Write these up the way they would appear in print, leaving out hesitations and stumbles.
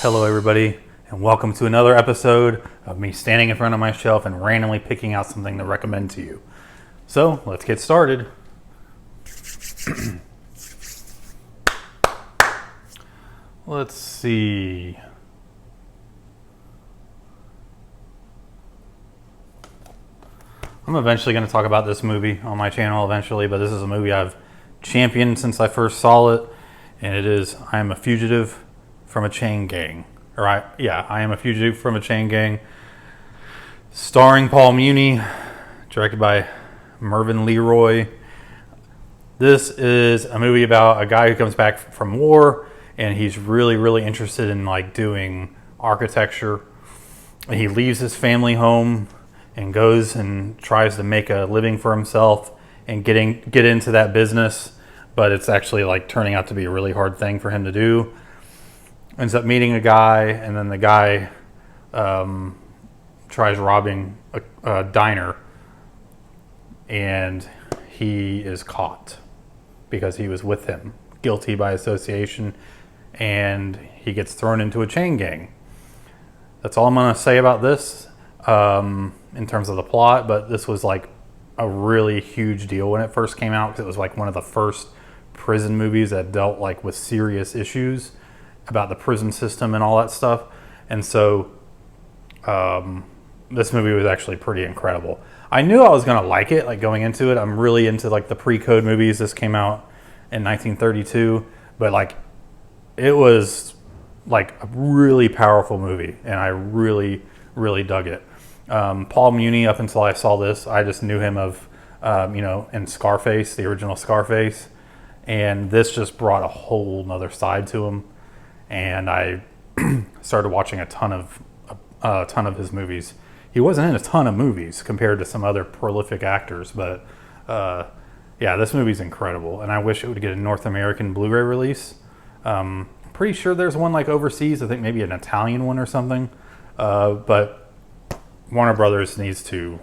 Hello everybody, and welcome to another episode of me standing in front of my shelf and randomly picking out something to recommend to you. So, let's get started. Let's see. I'm eventually going to talk about this movie on my channel eventually, but this is a movie I've championed since I first saw it, and it is I Am a Fugitive from a Chain Gang. I Am a Fugitive from a Chain Gang, starring Paul Muni, directed by Mervyn LeRoy. This is a movie about a guy who comes back from war, and he's really interested in doing architecture. And he leaves his family home and goes and tries to make a living for himself and get into that business, but it's actually turning out to be a really hard thing for him to do. Ends up meeting a guy, and then the guy tries robbing a diner, and he is caught because he was with him, guilty by association, and he gets thrown into a chain gang. That's all I'm going to say about this in terms of the plot, but this was a really huge deal when it first came out because it was one of the first prison movies that dealt with serious issues about the prison system and all that stuff. And so this movie was actually pretty incredible. I knew I was going to like it, going into it. I'm really into the pre-code movies. This came out in 1932, but it was a really powerful movie, and I really dug it. Paul Muni, up until I saw this, I just knew him of, in Scarface, the original Scarface, and this just brought a whole nother side to him. And I started watching a ton of his movies. He wasn't in a ton of movies compared to some other prolific actors, but this movie's incredible, and I wish it would get a North American Blu-ray release. Pretty sure there's one overseas. I think maybe an Italian one or something, but Warner Brothers needs to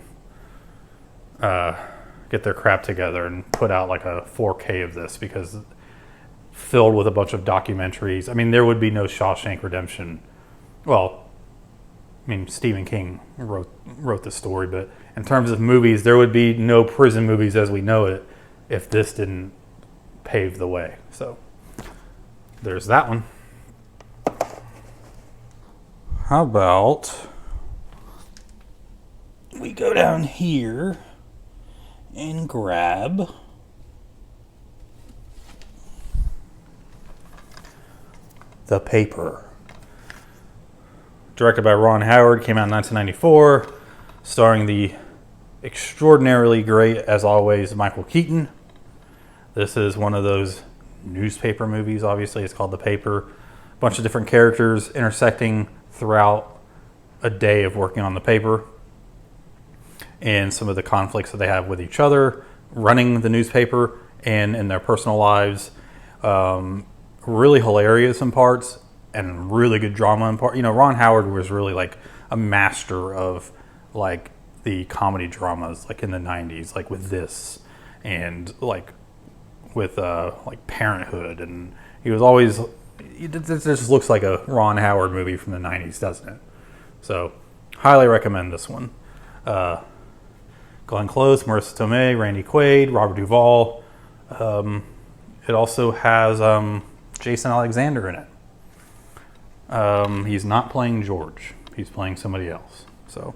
get their crap together and put out a 4K of this, because filled with a bunch of documentaries. I mean, there would be no Shawshank Redemption. Well, I mean, Stephen King wrote the story, but in terms of movies, there would be no prison movies as we know it if this didn't pave the way. So there's that one. How about we go down here and grab The Paper. Directed by Ron Howard, came out in 1994, starring the extraordinarily great, as always, Michael Keaton. This is one of those newspaper movies, obviously. It's called The Paper. A bunch of different characters intersecting throughout a day of working on the paper, and some of the conflicts that they have with each other, running the newspaper, and in their personal lives. Really hilarious in parts, and really good drama in part. Ron Howard was really a master of the comedy dramas in the 90s, with this, and with Parenthood, and he was always, it just looks like a Ron Howard movie from the 90s, doesn't it? So highly recommend this one. Glenn Close, Marissa Tomei, Randy Quaid, Robert Duvall. It also has Jason Alexander in it. He's not playing George. He's playing somebody else. So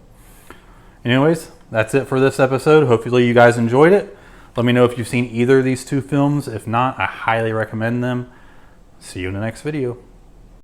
anyways, that's it for this episode. Hopefully you guys enjoyed it. Let me know if you've seen either of these two films. If not, I highly recommend them. See you in the next video.